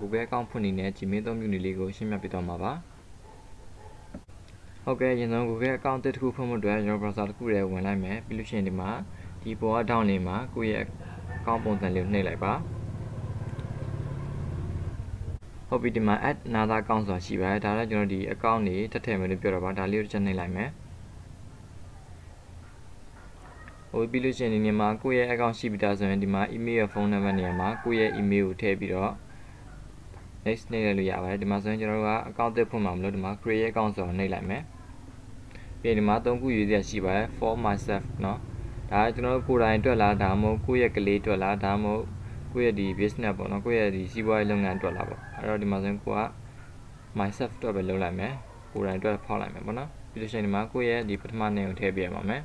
Google account ဖွင့်နေတဲ့ Gmail သုံးမျိုးလေးကိုရှင်းပြပေးသွားမှာပါဟုတ်ကဲ့ရင်ဆုံး Google account တစ်ခုဖွင့်ဖို့အတွက်ကျွန်တော် browser တစ်ခုထဲဝင်လိုက်မယ်ပြီးလို့ရှိရင်ဒီမှာဒီပေါ်က down လေးမှာကိုယ့်ရဲ့ account ပုံစံလေးကိုနှိပ်လိုက်ပါဟုတ်ပြီဒီမှာ add another account ဆိုတာရှိပါတယ်ဒါလည်းကျွန်တော်ဒီ account တွေထပ်ထည့်မယ်လို့ပြောတော့ပါဒါလေးကိုတစ်ချက်နှိပ်လိုက်မယ်ဟုတ်ပြီးလို့ရှိရင်ဒီနေရာမှာကိုယ့်ရဲ့ account ရှိပြီးသားဆိုရင်ဒီမှာ email နဲ့ phone number နေရာမှာကိုယ့်ရဲ့ email ကိုထည့်ပြီးတော့ next နှိပ်လိုက်လို့ရပါတယ်ဒီမှာဆိုရင်ကျွန်တော်တို့က account တစ်ဖွင့်မှာမလို့ဒီမှာ create account ဆိုတာနှိပ်လိုက်မယ်ပြီးရင်ဒီမှာ3ခုရွေးစရာရှိပါတယ် for myself เนาะဒါကျွန်တော်တို့ကိုယ်တိုင်အတွက်လားဒါမှမဟုတ်ကိုယ့်ရဲ့ကလေးအတွက်လားဒါမှမဟုတ်ကိုယ့်ရဲ့ဒီ business ပေါ့เนาะကိုယ့်ရဲ့ဒီစီးပွားရေးလုပ်ငန်းအတွက်လားပေါ့အဲ့တော့ဒီမှာဆိုရင်ကိုက myself အတွက်ပဲလုပ်လိုက်မယ်ကိုယ်တိုင်အတွက်ဖောက်လိုက်မယ်ပေါ့เนาะပြီးလို့ရှိရင်ဒီမှာကိုယ့်ရဲ့ဒီပထမနာမည်ကိုထည့်ပြရပါမယ်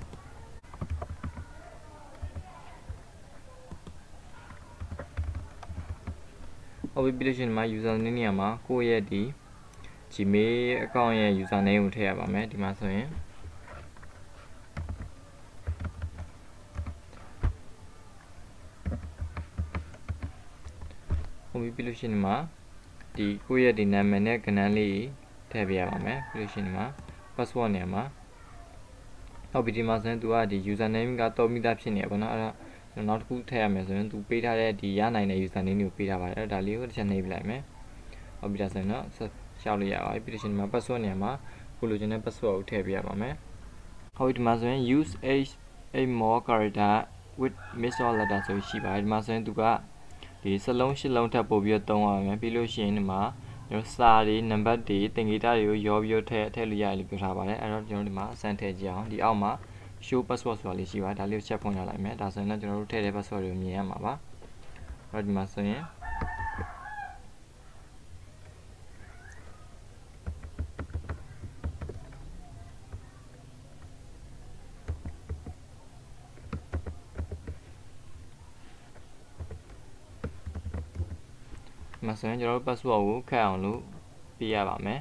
ဟုတ်ပြီပြီးလို့ရှိရင်ဒီမှာ user name နေရာမှာကိုယ့်ရဲ့ဒီ Gmail account ရဲ့ user name ကိုထည့်ရပါမယ်ဒီမှာဆိုရင်ဟုတ်ပြီပြီးလို့ရှိရင်ဒီမှာဒီကိုယ့်ရဲ့ဒီနာမည်နဲ့ကဏ္ဍလေးထည့်ပြရပါမယ်ပြီးလို့ရှိရင်ဒီမှာ password နေရာမှာဟုတ်ပြီဒီမှာဆိုရင်သူကဒီ user name ကတော်မိသားဖြစ်နေရပါတော့အဲ့တော့နောက်တစ်ခုထည့်ရမယ်ဆိုရင်သူပေးထားတဲ့ဒီရနိုင်တဲ့ user name ကိုပေးထားပါတယ်အဲ့တော့ဒါလေးကိုတစ်ချက်နှိပ်ပြလိုက်မယ်ဟုတ်ပြီဒါဆိုရင်တော့ရှောက်လို့ရပါပြီပြီးလို့ရှိရင်ဒီမှာ password နေရာမှာကိုလိုချင်တဲ့ password ကိုထည့်ပြရပါမယ်ဟုတ်ပြီဒီမှာဆိုရင် use a more character with middle letter ဆိုရှိပါတယ်ဒီမှာဆိုရင်သူကဒီစလုံး8လုံးထပ်ပို့ပြီးတော့သုံးရမယ်ပြီးလို့ရှိရင်ဒီမှာကျွန်တော်စာတွေနံပါတ်တွေသင်္ကေတတွေကိုရောပြီးတော့ထည့်လို့ရတယ်လို့ပြောထားပါတယ်အဲ့တော့ကျွန်တော်ဒီမှာအစမ်းထည့်ကြည့်အောင်ဒီအောက်မှာ show password ဆိုတာလေးရှိပါတယ်ဒါလေးကိုချက်ဖွင့်ရလိုက်မယ်ဒါဆိုရင်တော့ကျွန်တော်တို့ထည့်တဲ့ password တွေကိုမြင်ရမှာပါအဲ့တော့ဒီမှာဆိုရင်မှာဆိုရင်ကျွန်တော်တို့ password ကိုခက်အောင်လို့ပေးရပါမယ်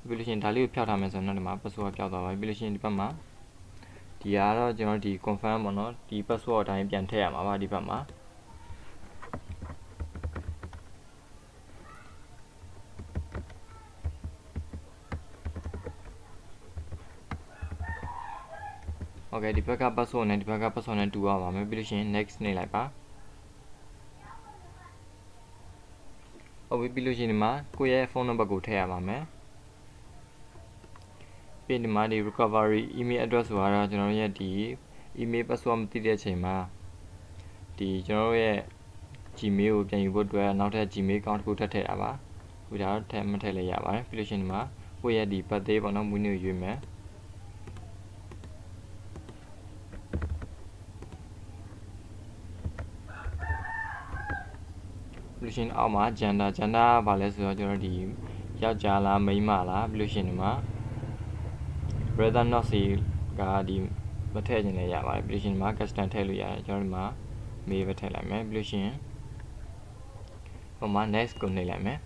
ပြီးလို့ရှိရင်ဒါလေးကိုဖျောက်ထားမယ်ဆိုရင်တော့ဒီမှာ password ဖျောက်သွားပါပြီပြီးလို့ရှိရင်ဒီဘက်မှာဒီကတော့ကျွန်တော်ဒီ confirm ပေါ့နော်ဒီ password အတိုင်းပြန်ထည့်ရမှာပါဒီဘက်မှာโอเคဒီဘက်က password နဲ့ဒီဘက်က password နဲ့တူရပါမယ်ပြီးလို့ရှိရင် next နှိပ်လိုက်ပါဟုတ်ပြီပြီးလို့ရှိရင်ဒီမှာကိုယ့်ရဲ့ phone number ကိုထည့်ရပါမယ်ပြီးဒီမှာဒီ recovery email address ဆိုတာတော့ကျွန်တော်ရဲ့ဒီ email password မသိတဲ့အချိန်မှာဒီကျွန်တော်ရဲ့ Gmail ကိုပြန်ယူဖို့အတွက်နောက်ထပ် Gmail account တစ်ခုထပ်ထည့်ရပါခုဒါတော့ထည့်မထည့်လည်းရပါတယ်ပြီးလို့ရှိရင်ဒီမှာကိုယ့်ရဲ့ဒီ birthday ပေါ့နော်မွေးနေ့ရွေးမယ်ပြီးလို့ရှိရင်အောက်မှာ gender ကဘာလဲဆိုတော့ကျွန်တော်ဒီယောက်ျားလားမိန်းမလားပြီးလို့ရှိရင်ဒီမှာ brother not see ကဒီမထည့်ခြင်းလည်းရပါတယ်ပြီးလို့ရှိရင်ဒီမှာ custom ထည့်လို့ရတယ်ကျွန်တော်ဒီမှာမေးပဲထည့်လိုက်မယ်ပြီးလို့ရှိရင်ဟိုမှာ next ကိုနှိပ်လိုက်မယ်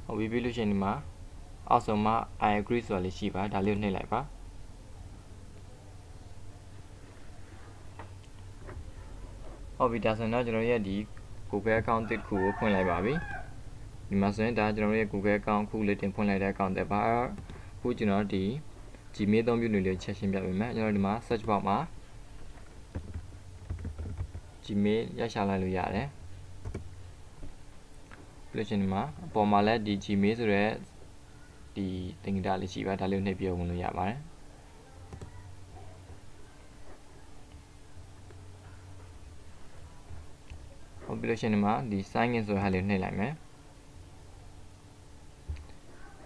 ဟုတ်ပြီပြီးလို့ရှိရင်ဒီမှာအောက်ဆုံးမှာ I agree ဆိုတာလေးရှိပါဒါလေးကိုနှိပ်လိုက်ပါဟုတ်ပြီဒါဆိုရင်တော့ကျွန်တော်ရဲ့ဒီ Google account တစ်ခုကိုဖွင့်လိုက်ပါပြီဒီမှာဆိုရင်ဒါကျွန်တော်ရဲ့ Google account ခုလေးတင်ဖွင့်လိုက်တဲ့ account တစ်ပါခုကျွန်တော်ဒီ Gmail သုံးမျိုးလေးချက်ရှင်းပြပေးမယ်ကျွန်တော်ဒီမှာ search box မှာ Gmail ရရှာလိုက်လို့ရတယ်ပြီးလို့ရှိရင်ဒီမှာအပေါ်မှာလည်းဒီ Gmail ဆိုတဲ့ဒီသင်္ကေတလေးရှိပါဒါလေးကိုနှိပ်ပြီးဝင်လို့ရပါတယ်ဟုတ်ပြီးလို့ရှိရင်ဒီမှာဒီ sign in ဆိုတဲ့ဟာလေးနှိပ်လိုက်မယ်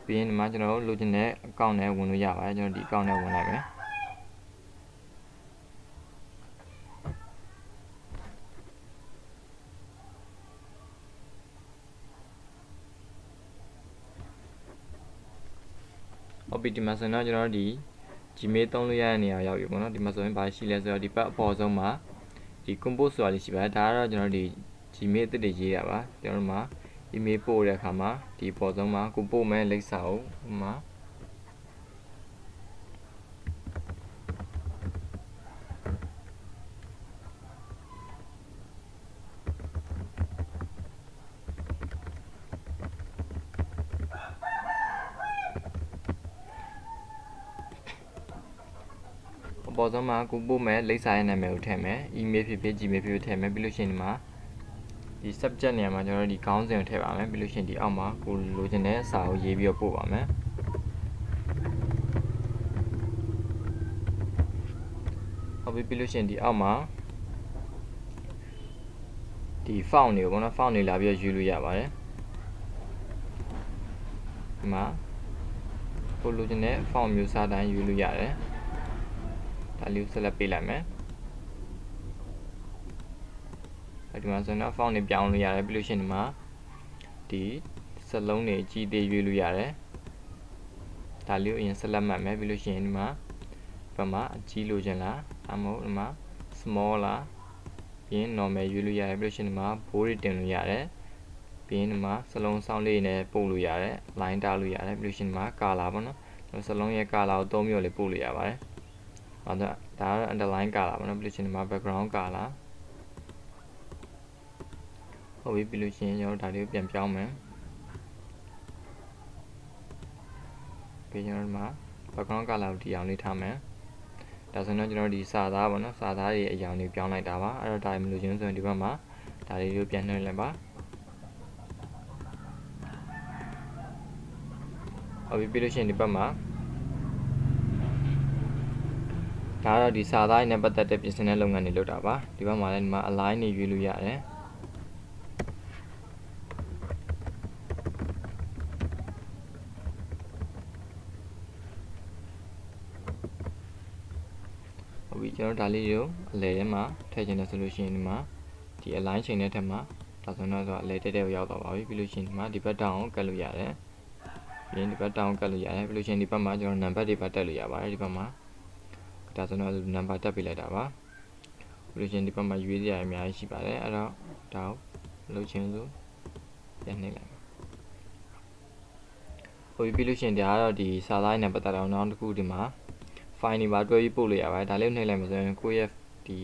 ပြီးရင်ဒီမှာကျွန်တော်တို့လိုချင်တဲ့ account နဲ့ဝင်လို့ရပါတယ်ကျွန်တော်ဒီ account နဲ့ဝင်လိုက်မယ်ဟုတ်ပြီဒီမှာဆိုတော့ကျွန်တော်ဒီ Gmail သုံးလို့ရတဲ့နေရာရောက်ပြီပေါ့နော်ဒီမှာဆိုရင်ဘာရှိလဲဆိုတော့ဒီဘက်အပေါ်ဆုံးမှာဒီ compose ဆိုတာလေးရှိပါတယ်ဒါကတော့ကျွန်တော်ဒီ Gmail တစ်တွေရေးတာပါကျွန်တော်တို့မှာ email ပို့တဲ့အခါမှာဒီပေါ်ဆုံးမှာကိုပို့မဲ့လိပ်စာကိုဟိုမှာ ပေါ်ဆုံးမှာကိုပို့မဲ့လိပ်စာရဲ့နာမည်ကိုထည့်မယ် email ဖြစ်ဖြစ် gmail ဖြစ်ဖြစ်ထည့်မယ်ပြီးလို့ရှိရင်ဒီမှာဒီ subject နေရာမှာကျွန်တော်တို့ဒီခေါင်းစဉ်ကိုထည့်ပါမယ်ပြီးလို့ရှိရင်ဒီအောက်မှာကိုလိုချင်တဲ့စာကိုရေးပြီးတော့ပို့ပါမယ်ဟုတ်ပြီပြီးလို့ရှိရင်ဒီအောက်မှာဒီ font တွေကိုပေါ့နော် font တွေလာပြီးတော့ယူလို့ရပါတယ်ဒီမှာကိုလိုချင်တဲ့ font မျိုးစားတိုင်းယူလို့ရတယ်ဒါလေးကို select ပေးလိုက်မယ်ဒီမှာဆိုတော့ font တွေပြောင်းလို့ရတယ်ပြီးလို့ရှိရင်ဒီမှာဒီစလုံးတွေကြီးသေးရွေးလို့ရတယ်ဒါလေးကိုအရင် select မှတ်မယ်ပြီးလို့ရှိရင်ဒီမှာဘက်မှာအကြီးလိုချင်လားဒါမှမဟုတ်ဒီမှာ small လားပြီးရင် normal ရွေးလို့ရတယ်ပြီးလို့ရှိရင်ဒီမှာ bold တင်လို့ရတယ်ပြီးရင်ဒီမှာစလုံးဆောင်းလေးနဲ့ပို့လို့ရတယ် line တားလို့ရတယ်ပြီးလို့ရှိရင်ဒီမှာ color ပေါ့နော်စလုံးရဲ့ color ကိုသုံးပြီးတော့လေးပို့လို့ရပါတယ်ဒါကတော့ underline color ပေါ့နော်ပြီးလို့ရှိရင်ဒီမှာ background color ဟုတ်ပြီပြီးလို့ရှိရင်ကျွန်တော်ဒါလေးကိုပြန်ပြောင်းမယ်ပြီးကျွန်တော်ဒီမှာ background color ကိုဒီအောင်လေးထားမယ်ဒါဆိုတော့ကျွန်တော်ဒီစာသားပေါ့နော်စာသားရဲ့အရောင်လေးပြောင်းလိုက်တာပါအဲ့တော့ဒါမလို့ချင်းဆိုရင်ဒီဘက်မှာဒါလေးကိုပြန်နှိပ်လိုက်ပါဟုတ်ပြီပြီးလို့ရှိရင်ဒီဘက်မှာဒါတော့ဒီစာသားနဲ့ပတ်သက်တဲ့ပြင်ဆင်တဲ့လုပ်ငန်းတွေလုပ်တာပါဒီဘက်မှာလည်းဒီမှာ align နေရွေးလို့ရတယ်ဟုတ်ပြီကျွန်တော်ဒါလေးကိုအလဲထဲမှာထည့်ချင်တယ်ဆိုလို့ရှိရင်ဒီမှာဒီ align ချိန်တဲ့ထက်မှာဒါဆိုတော့အလဲတက်တက်ရောက်သွားပါပြီပြီးလို့ရှိရင်ဒီမှာဒီဘက်တောင်ကိုကတ်လို့ရတယ်ပြီးရင်ဒီဘက်တောင်ကတ်လို့ရတယ်ပြီးလို့ရှိရင်ဒီဘက်မှာကျွန်တော်နံပါတ်တွေပါတက်လို့ရပါတယ်ဒီဘက်မှာဒါဆိုတော့နံပါတ်တက်ပေးလိုက်တာပါပြီးလို့ရှိရင်ဒီဘက်မှာရွေးစရာအများကြီးရှိပါတယ်အဲ့တော့ဒါကိုလုပ်ချင်းဆိုပြန်နှိပ်လိုက်ဟိုပြီးလို့ရှိရင်ဒါကတော့ဒီစာသားနဲ့ပတ်သက်တော့နောက်တစ်ခုဒီမှာ file တွေပါတွဲပြီးပို့လို့ရပါတယ်ဒါလေးကိုနှိပ်လိုက်မှဆိုရင်ကိုယ့်ရဲ့ဒီ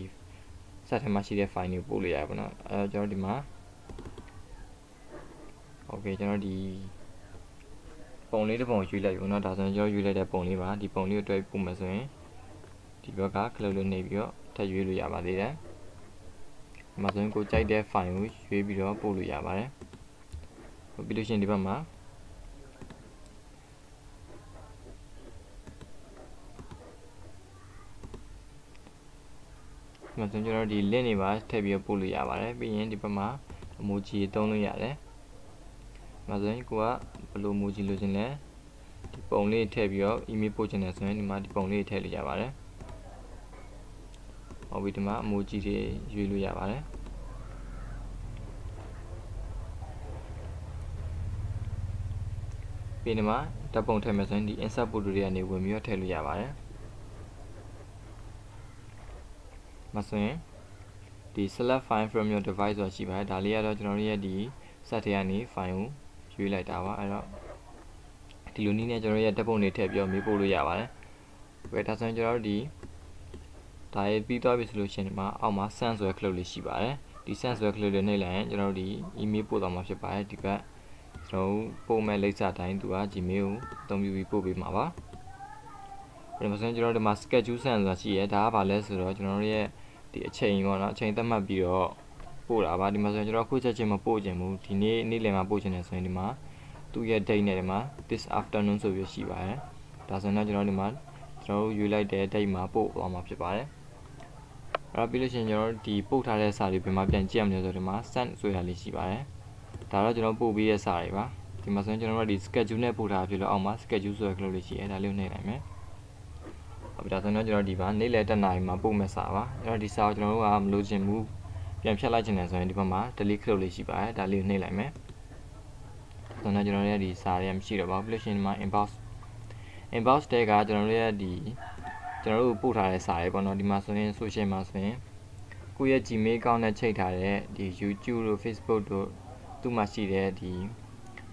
set ထဲမှာရှိတဲ့ file တွေကိုပို့လို့ရပါတော့အဲ့တော့ကျွန်တော်ဒီမှာ okay ကျွန်တော်ဒီပုံလေးတစ်ပုံရွေးလိုက်ပြီเนาะဒါဆိုရင်ကျွန်တော်ရွေးလိုက်တဲ့ပုံလေးပါဒီပုံလေးကိုတွဲပို့မှဆိုရင်ဒီဘက်ကခလုတ်လို့နှိပ်ပြီးတော့ထပ်ရွေးလို့ရပါသေးတယ်ဒီမှာဆိုရင်ကိုကြိုက်တဲ့ file ကိုရွေးပြီးတော့ပို့လို့ရပါတယ်ဟုတ်ပြီးလို့ရှိရင်ဒီဘက်မှာကျွန်တော်ဒီ link တွေပါထည့်ပြီးပို့လို့ရပါတယ်ပြီးရင်ဒီဘက်မှာ emoji သုံးလို့ရတယ်ဒါဆိုရင်ကိုကဘယ်လို emoji လိုချင်လဲဒီပုံလေးထည့်ပြီးတော့ email ပို့ချင်တယ်ဆိုရင်ဒီမှာဒီပုံလေးထည့်လို့ရပါတယ်ဟုတ်ပြီဒီမှာ emoji တွေရွေးလို့ရပါတယ်ပြီးဒီမှာဓာတ်ပုံထည့်မယ်ဆိုရင်ဒီ insert photo တွေကနေဝင်ပြီးတော့ထည့်လို့ရပါတယ်မဆိုရင်ဒီ select file from your device ဆိုတာရှိပါတယ်ဒါလေးကတော့ကျွန်တော်တို့ရဲ့ဒီ set ထဲကနေ file ကိုရွေးလိုက်တာပါအဲ့တော့ဒီလိုနည်းနဲ့ကျွန်တော်ရဲ့ဓာတ်ပုံတွေထည့်ပြီးတော့မေးပို့လို့ရပါတယ်ဘယ်ဒါဆိုရင်ကျွန်တော်တို့ဒီဒါရေးပြီးသွားပြီဆိုလို့ရှိရင်ဒီမှာအောက်မှာ send ဆိုတဲ့ clip လေးရှိပါတယ်ဒီ send ဆိုတဲ့ clip လေးနှိပ်လိုက်ရင်ကျွန်တော်တို့ဒီ email ပို့သွားမှာဖြစ်ပါတယ်ဒီဘက်ကျွန်တော်ပို့မဲ့လိပ်စာတိုင်းသူက Gmail ကိုအသုံးပြုပြီးပို့ပေးမှာပါဒါမှမဟုတ်ကျွန်တော်တို့ဒီမှာ schedule send ဆိုတာရှိရဲဒါကဘာလဲဆိုတော့ကျွန်တော်တို့ရဲ့ဒီအချိန်ပေါ့နော်အချိန်သတ်မှတ်ပြီးတော့ပို့တာပါဒီမှာဆိုရင်ကျွန်တော်ခုချက်ချင်းမပို့ချင်ဘူးဒီနေ့လယ်မှာပို့ချင်တယ်ဆိုရင်ဒီမှာသူ့ရဲ့ date နဲ့ဒီမှာ this afternoon ဆိုပြီးရှိပါတယ်ဒါဆိုရင်ကျွန်တော်ဒီမှာကျွန်တော်ယူလိုက်တဲ့ date မှာပို့သွားမှာဖြစ်ပါတယ်အဲ့တော့ပြီးလို့ရှိရင်ကျွန်တော်ဒီပို့ထားတဲ့စာတွေပြန်ပြန်ကြည့်ရမယ်ဆိုဒီမှာ send ဆိုတာလေးရှိပါတယ်ဒါတော့ကျွန်တော်ပို့ပြီးရဲ့စာတွေပါဒီမှာဆိုရင်ကျွန်တော်ဒီ schedule နဲ့ပို့ထားဖြစ်လို့အောက်မှာ schedule ဆိုတဲ့ clip လေးရှိတယ်ဒါလေးကိုနှိပ်လိုက်မယ်ဟုတ်ပြီဒါဆိုရင်ကျွန်တော်ဒီမှာနေ့လယ်တက်နိုင်မှာပို့မဲ့စာပါအဲ့တော့ဒီစာကိုကျွန်တော်တို့ကမလို့ချင်ဘူးပြန်ဖြတ်လိုက်ချင်တယ်ဆိုရင်ဒီဘက်မှာ delete ခလုတ်လေးရှိပါတယ်ဒါလေးကိုနှိပ်လိုက်မယ်ဆိုတော့ကျွန်တော်ရဲ့ဒီစာတွေမရှိတော့ပါဘူးပြီးလို့ရှိရင်ဒီမှာ inbox တဲကကျွန်တော်တို့ရဲ့ဒီကျွန်တော်တို့ပို့ထားတဲ့စာတွေပေါ့နော်ဒီမှာဆိုရင် social မှာဆိုရင်ကိုယ့်ရဲ့ Gmail account နဲ့ချိန်ထားတဲ့ဒီ YouTube တို့ Facebook တို့သူ့မှာရှိတဲ့ဒီ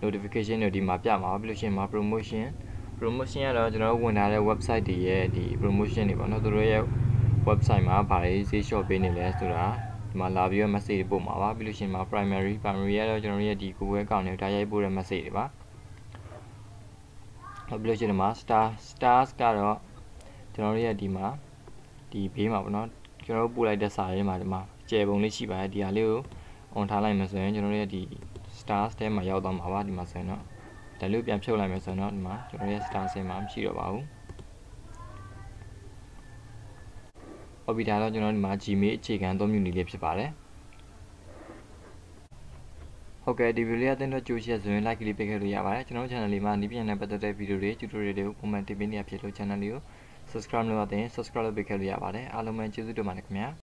notification တွေဒီမှာပြမှာပြီးလို့ရှိရင်မှာ promotion ကတော့ကျွန်တော်တို့ဝင်ထားတဲ့ website တွေရဲ့ဒီ promotion တွေပေါ့နော်သူတို့ရဲ့ website မှာဘာတွေဈေးလျှော့ပေးနေလဲဆိုတာဒီမှာလာပြီးတော့ message တွေပို့မှာပါပြီးလို့ရှိရင်မှာ primary ကတော့ကျွန်တော်တို့ရဲ့ဒီ Google account တွေဒါရိုက်ပို့တဲ့ message တွေပါပြီးလို့ရှိရင်မှာ stars ကတော့ကျွန်တော်တို့ရဲ့ဒီမှာ ဒီဘေးမှာပေါ့နော်ကျွန်တော်တို့ပို့လိုက်တဲ့စာရဲမှာဒီမှာကျယ်ပုံလေးရှိပါတယ်ဒီဟာလေးကို on ထားလိုက်မယ်ဆိုရင်ကျွန်တော်တို့ရဲ့ဒီ stars ထဲမှာရောက်သွားမှာပါဒီမှာဆိုရင်တော့ဒါလေးကိုပြန်ဖြုတ်လိုက်မယ်ဆိုရင်တော့ဒီမှာကျွန်တော်ရဲ့ stars ထဲမှာမရှိတော့ပါဘူးဟုတ်ပြီဒါတော့ကျွန်တော်ဒီမှာ Gmail အခြေခံအသုံးပြုနည်းလေးဖြစ်ပါတယ်ဟုတ်ကဲ့ဒီဗီဒီယိုလေးအသင်တို့ကြိုးရှက်ဆိုရင် like လေးပေးခဲ့လို့ရပါတယ်ကျွန်တော်တို့ channel လေးမှာနည်းပညာနဲ့ပတ်သက်တဲ့ဗီဒီယိုတွေ tutorial တွေကို comment တင်ပေးနေရဖြစ်လို့ channel လေးကို subscribe လုပ်ရတဲ့ subscribe လုပ်ပေးခဲ့လို့ရပါတယ်အားလုံးပဲကျေးဇူးတင်ပါတယ်ခင်ဗျာ